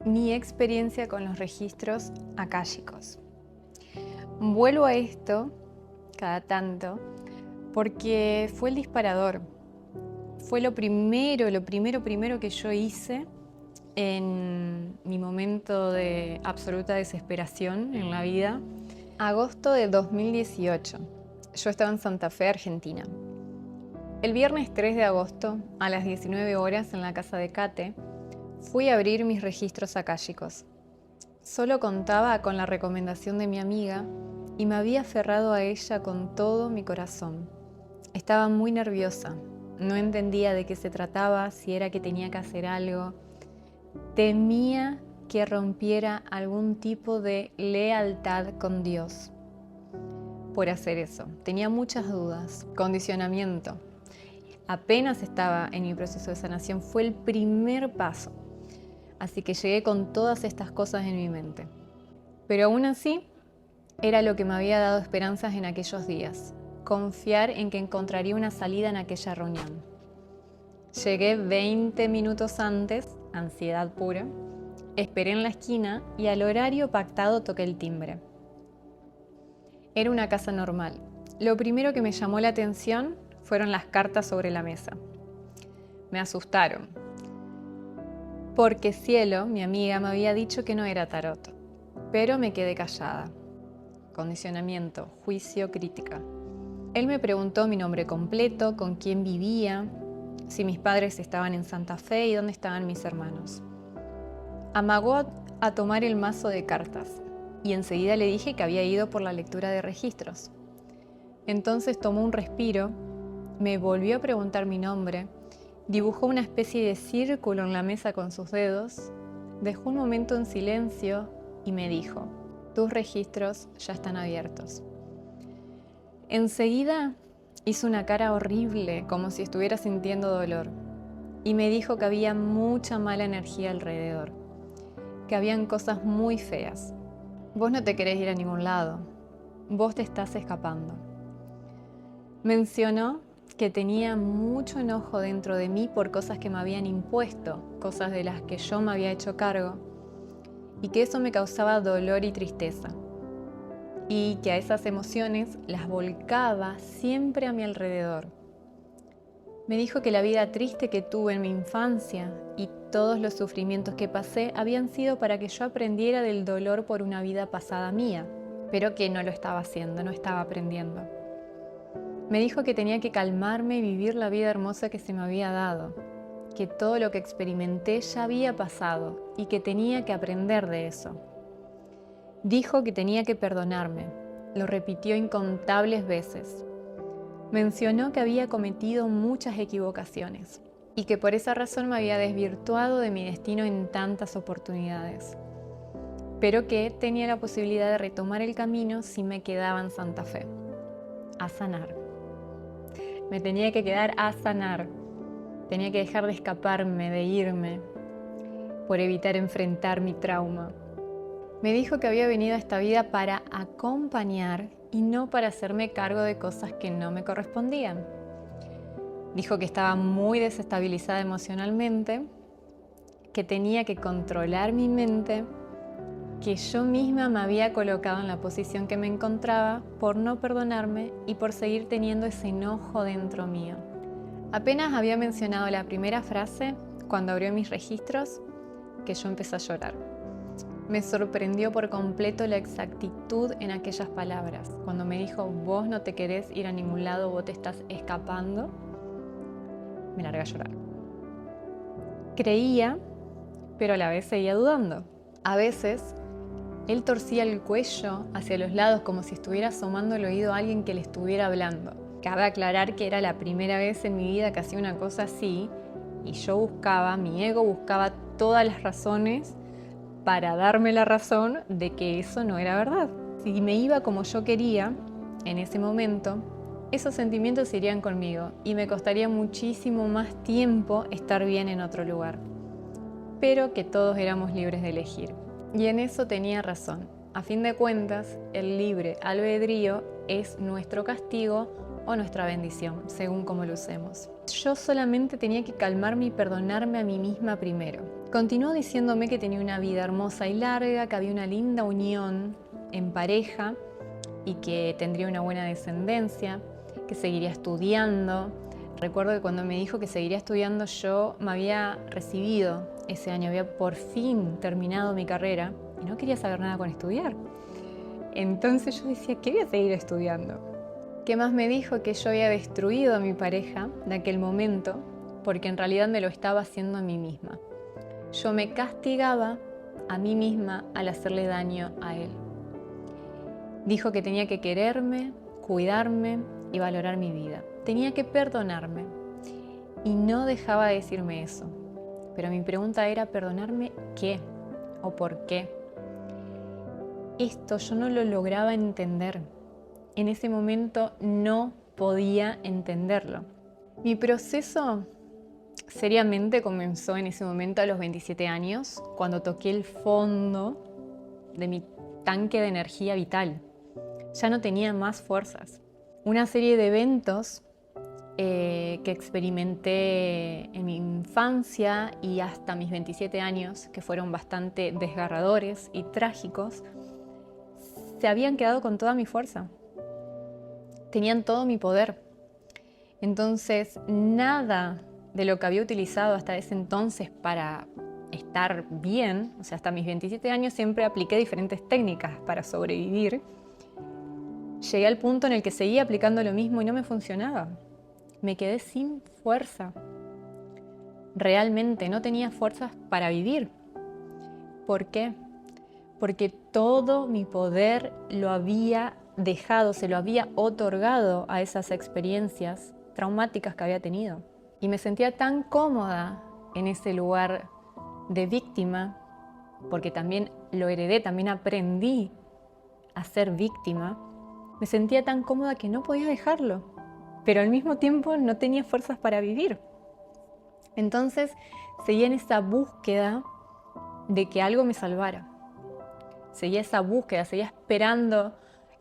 Mi experiencia con los registros akáshicos. Vuelvo a esto cada tanto porque fue el disparador. Fue lo primero que yo hice en mi momento de absoluta desesperación en la vida. Agosto de 2018. Yo estaba en Santa Fe, Argentina. El viernes 3 de agosto, a las 19 horas en la casa de Kate, fui a abrir mis registros akáshicos. Solo contaba con la recomendación de mi amiga y me había aferrado a ella con todo mi corazón. Estaba muy nerviosa, no entendía de qué se trataba, si era que tenía que hacer algo. Temía que rompiera algún tipo de lealtad con Dios por hacer eso. Tenía muchas dudas, condicionamiento. Apenas estaba en mi proceso de sanación, fue el primer paso. Así que llegué con todas estas cosas en mi mente. Pero aún así, era lo que me había dado esperanzas en aquellos días. Confiar en que encontraría una salida en aquella reunión. Llegué 20 minutos antes, ansiedad pura. Esperé en la esquina y al horario pactado toqué el timbre. Era una casa normal. Lo primero que me llamó la atención fueron las cartas sobre la mesa. Me asustaron. Porque Cielo, mi amiga, me había dicho que no era tarot, pero me quedé callada. Condicionamiento, juicio, crítica. Él me preguntó mi nombre completo, con quién vivía, si mis padres estaban en Santa Fe y dónde estaban mis hermanos. Amagó a tomar el mazo de cartas y enseguida le dije que había ido por la lectura de registros. Entonces tomó un respiro, me volvió a preguntar mi nombre. Dibujó una especie de círculo en la mesa con sus dedos, dejó un momento en silencio y me dijo: tus registros ya están abiertos. Enseguida hizo una cara horrible, como si estuviera sintiendo dolor, y me dijo que había mucha mala energía alrededor, que habían cosas muy feas. Vos no te querés ir a ningún lado, vos te estás escapando. Mencionó que tenía mucho enojo dentro de mí por cosas que me habían impuesto, cosas de las que yo me había hecho cargo, y que eso me causaba dolor y tristeza, y que a esas emociones las volcaba siempre a mi alrededor. Me dijo que la vida triste que tuve en mi infancia y todos los sufrimientos que pasé habían sido para que yo aprendiera del dolor por una vida pasada mía, pero que no lo estaba haciendo, no estaba aprendiendo. Me dijo que tenía que calmarme y vivir la vida hermosa que se me había dado, que todo lo que experimenté ya había pasado y que tenía que aprender de eso. Dijo que tenía que perdonarme, lo repitió incontables veces. Mencionó que había cometido muchas equivocaciones y que por esa razón me había desvirtuado de mi destino en tantas oportunidades, pero que tenía la posibilidad de retomar el camino si me quedaba en Santa Fe, a sanar. Me tenía que quedar a sanar. Tenía que dejar de escaparme, de irme, por evitar enfrentar mi trauma. Me dijo que había venido a esta vida para acompañar y no para hacerme cargo de cosas que no me correspondían. Dijo que estaba muy desestabilizada emocionalmente, que tenía que controlar mi mente, que yo misma me había colocado en la posición que me encontraba por no perdonarme y por seguir teniendo ese enojo dentro mío. Apenas había mencionado la primera frase, cuando abrió mis registros, que yo empecé a llorar. Me sorprendió por completo la exactitud en aquellas palabras. Cuando me dijo, vos no te querés ir a ningún lado, vos te estás escapando, me largué a llorar. Creía, pero a la vez seguía dudando. A veces, él torcía el cuello hacia los lados como si estuviera asomando el oído a alguien que le estuviera hablando. Cabe aclarar que era la primera vez en mi vida que hacía una cosa así y yo mi ego buscaba todas las razones para darme la razón de que eso no era verdad. Si me iba como yo quería, en ese momento, esos sentimientos irían conmigo y me costaría muchísimo más tiempo estar bien en otro lugar. Pero que todos éramos libres de elegir. Y en eso tenía razón. A fin de cuentas, el libre albedrío es nuestro castigo o nuestra bendición, según cómo lo usemos. Yo solamente tenía que calmarme y perdonarme a mí misma primero. Continuó diciéndome que tenía una vida hermosa y larga, que había una linda unión en pareja y que tendría una buena descendencia, que seguiría estudiando. Recuerdo que cuando me dijo que seguiría estudiando, yo me había recibido ese año, había por fin terminado mi carrera y no quería saber nada con estudiar. Entonces yo decía, ¿qué voy a seguir estudiando? ¿Qué más me dijo? Que yo había destruido a mi pareja de aquel momento porque en realidad me lo estaba haciendo a mí misma. Yo me castigaba a mí misma al hacerle daño a él. Dijo que tenía que quererme, cuidarme y valorar mi vida. Tenía que perdonarme y no dejaba de decirme eso. Pero mi pregunta era, ¿perdonarme qué? ¿O por qué? Esto yo no lo lograba entender. En ese momento no podía entenderlo. Mi proceso seriamente comenzó en ese momento a los 27 años, cuando toqué el fondo de mi tanque de energía vital. Ya no tenía más fuerzas. Una serie de eventos que experimenté en mi infancia y hasta mis 27 años, que fueron bastante desgarradores y trágicos, se habían quedado con toda mi fuerza. Tenían todo mi poder. Entonces, nada de lo que había utilizado hasta ese entonces para estar bien, o sea, hasta mis 27 años siempre apliqué diferentes técnicas para sobrevivir. Llegué al punto en el que seguía aplicando lo mismo y no me funcionaba. Me quedé sin fuerza. Realmente no tenía fuerzas para vivir. ¿Por qué? Porque todo mi poder lo había dejado, se lo había otorgado a esas experiencias traumáticas que había tenido. Y me sentía tan cómoda en ese lugar de víctima, porque también lo heredé, también aprendí a ser víctima. Me sentía tan cómoda que no podía dejarlo, pero al mismo tiempo no tenía fuerzas para vivir. Entonces seguía en esa búsqueda de que algo me salvara. Seguía esa búsqueda, seguía esperando,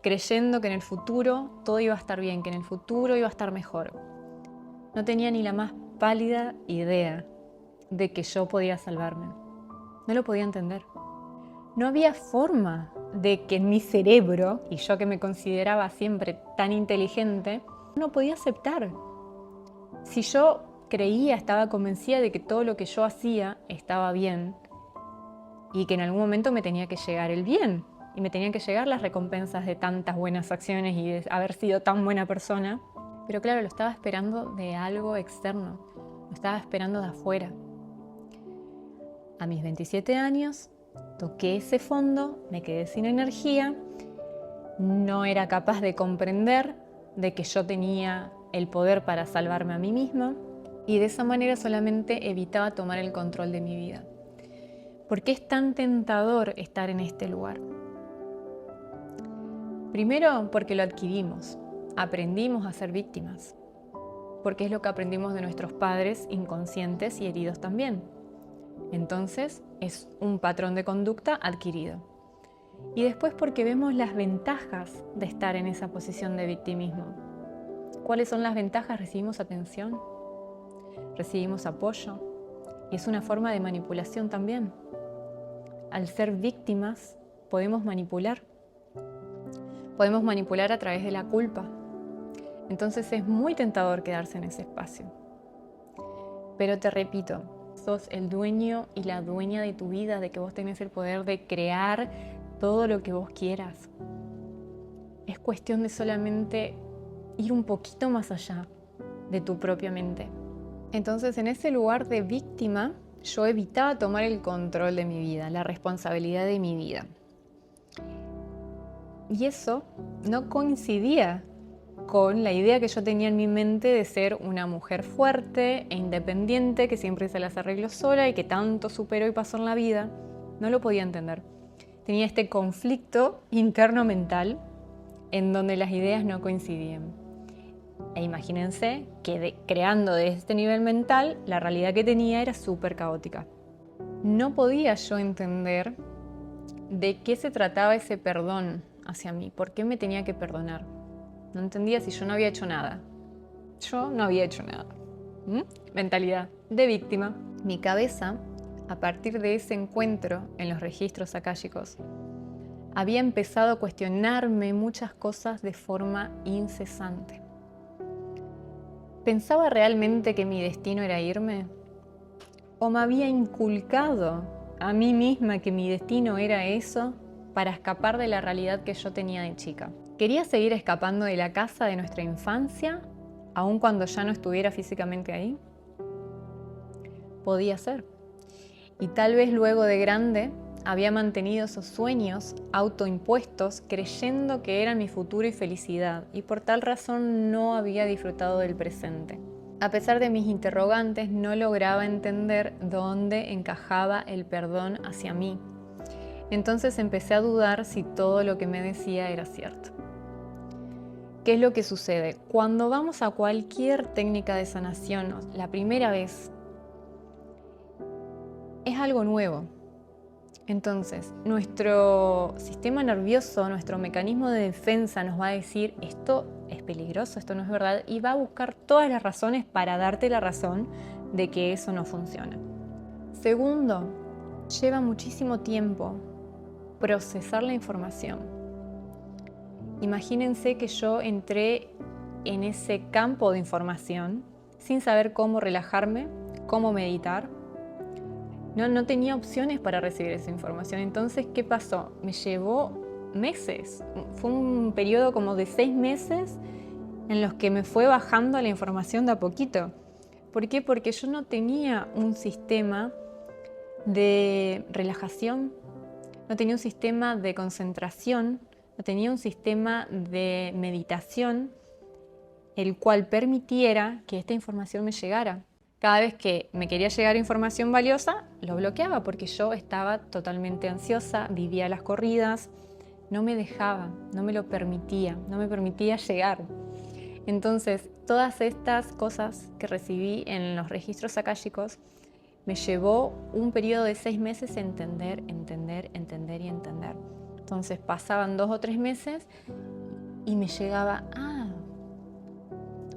creyendo que en el futuro todo iba a estar bien, que en el futuro iba a estar mejor. No tenía ni la más pálida idea de que yo podía salvarme. No lo podía entender. No había forma de que en mi cerebro, y yo que me consideraba siempre tan inteligente, no podía aceptar. Si yo creía, estaba convencida de que todo lo que yo hacía estaba bien y que en algún momento me tenía que llegar el bien y me tenían que llegar las recompensas de tantas buenas acciones y de haber sido tan buena persona. Pero claro, lo estaba esperando de algo externo, lo estaba esperando de afuera. A mis 27 años toqué ese fondo, me quedé sin energía, no era capaz de comprender de que yo tenía el poder para salvarme a mí misma y de esa manera solamente evitaba tomar el control de mi vida. ¿Por qué es tan tentador estar en este lugar? Primero, porque lo adquirimos, aprendimos a ser víctimas, porque es lo que aprendimos de nuestros padres inconscientes y heridos también. Entonces, es un patrón de conducta adquirido. Y después porque vemos las ventajas de estar en esa posición de victimismo. ¿Cuáles son las ventajas? Recibimos atención, recibimos apoyo y es una forma de manipulación también. Al ser víctimas podemos manipular a través de la culpa. Entonces es muy tentador quedarse en ese espacio. Pero te repito, sos el dueño y la dueña de tu vida, de que vos tenés el poder de crear todo lo que vos quieras. Es cuestión de solamente ir un poquito más allá de tu propia mente. Entonces, en ese lugar de víctima, yo evitaba tomar el control de mi vida, la responsabilidad de mi vida. Y eso no coincidía con la idea que yo tenía en mi mente de ser una mujer fuerte e independiente, que siempre se las arregló sola y que tanto superó y pasó en la vida. No lo podía entender. Tenía este conflicto interno mental en donde las ideas no coincidían. E imagínense que creando de este nivel mental, la realidad que tenía era súper caótica. No podía yo entender de qué se trataba ese perdón hacia mí, por qué me tenía que perdonar. No entendía si yo no había hecho nada. Yo no había hecho nada. Mentalidad de víctima. Mi cabeza a partir de ese encuentro en los registros akáshicos, había empezado a cuestionarme muchas cosas de forma incesante. ¿Pensaba realmente que mi destino era irme? ¿O me había inculcado a mí misma que mi destino era eso para escapar de la realidad que yo tenía de chica? ¿Quería seguir escapando de la casa de nuestra infancia, aun cuando ya no estuviera físicamente ahí? Podía ser. Y tal vez luego de grande había mantenido esos sueños autoimpuestos creyendo que eran mi futuro y felicidad, y por tal razón no había disfrutado del presente. A pesar de mis interrogantes, no lograba entender dónde encajaba el perdón hacia mí. Entonces empecé a dudar si todo lo que me decía era cierto. ¿Qué es lo que sucede? Cuando vamos a cualquier técnica de sanación, la primera vez, es algo nuevo. Entonces, nuestro sistema nervioso, nuestro mecanismo de defensa nos va a decir esto es peligroso, esto no es verdad, y va a buscar todas las razones para darte la razón de que eso no funciona. Segundo, lleva muchísimo tiempo procesar la información. Imagínense que yo entré en ese campo de información sin saber cómo relajarme, cómo meditar. No tenía opciones para recibir esa información. Entonces, ¿qué pasó? Me llevó meses. Fue un periodo como de 6 meses en los que me fue bajando la información de a poquito. ¿Por qué? Porque yo no tenía un sistema de relajación, no tenía un sistema de concentración, no tenía un sistema de meditación el cual permitiera que esta información me llegara. Cada vez que me quería llegar información valiosa, lo bloqueaba porque yo estaba totalmente ansiosa, vivía las corridas, no me dejaba, no me lo permitía, no me permitía llegar. Entonces, todas estas cosas que recibí en los registros akáshicos me llevó un periodo de 6 meses a entender. Entonces, pasaban 2 o 3 meses y me llegaba,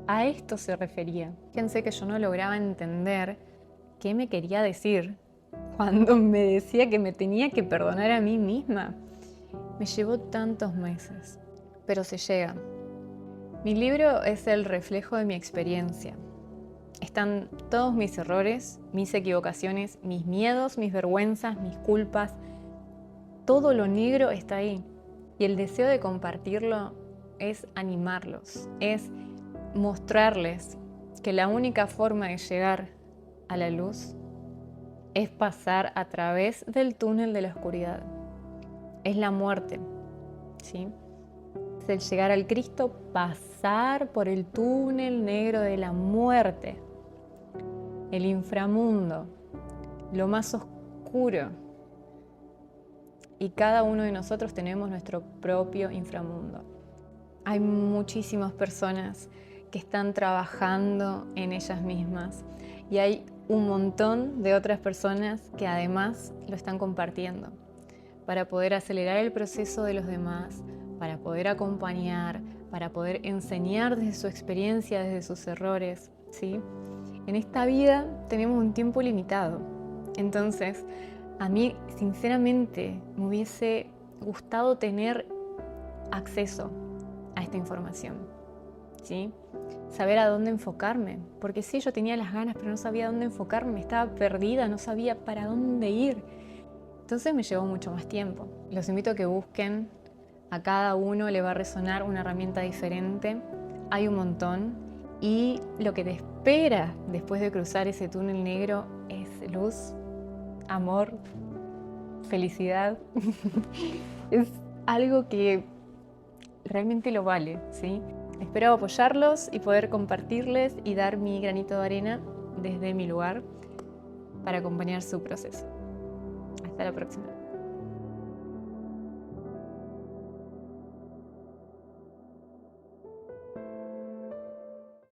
a esto se refería. Fíjense que yo no lograba entender qué me quería decir cuando me decía que me tenía que perdonar a mí misma. Me llevó tantos meses, pero se llega. Mi libro es el reflejo de mi experiencia. Están todos mis errores, mis equivocaciones, mis miedos, mis vergüenzas, mis culpas. Todo lo negro está ahí. Y el deseo de compartirlo es animarlos, es mostrarles que la única forma de llegar a la luz es pasar a través del túnel de la oscuridad. Es la muerte, ¿sí? Es el llegar al Cristo, pasar por el túnel negro de la muerte, el inframundo, lo más oscuro. Y cada uno de nosotros tenemos nuestro propio inframundo. Hay muchísimas personas que están trabajando en ellas mismas y hay un montón de otras personas que además lo están compartiendo para poder acelerar el proceso de los demás, para poder acompañar, para poder enseñar desde su experiencia, desde sus errores, ¿sí? En esta vida tenemos un tiempo limitado, entonces a mí sinceramente me hubiese gustado tener acceso a esta información, ¿sí? Saber a dónde enfocarme, porque sí, yo tenía las ganas, pero no sabía dónde enfocarme, estaba perdida, no sabía para dónde ir. Entonces me llevó mucho más tiempo. Los invito a que busquen, a cada uno le va a resonar una herramienta diferente, hay un montón, y lo que te espera después de cruzar ese túnel negro es luz, amor, felicidad. Es algo que realmente lo vale, ¿sí? Espero apoyarlos y poder compartirles y dar mi granito de arena desde mi lugar para acompañar su proceso. Hasta la próxima.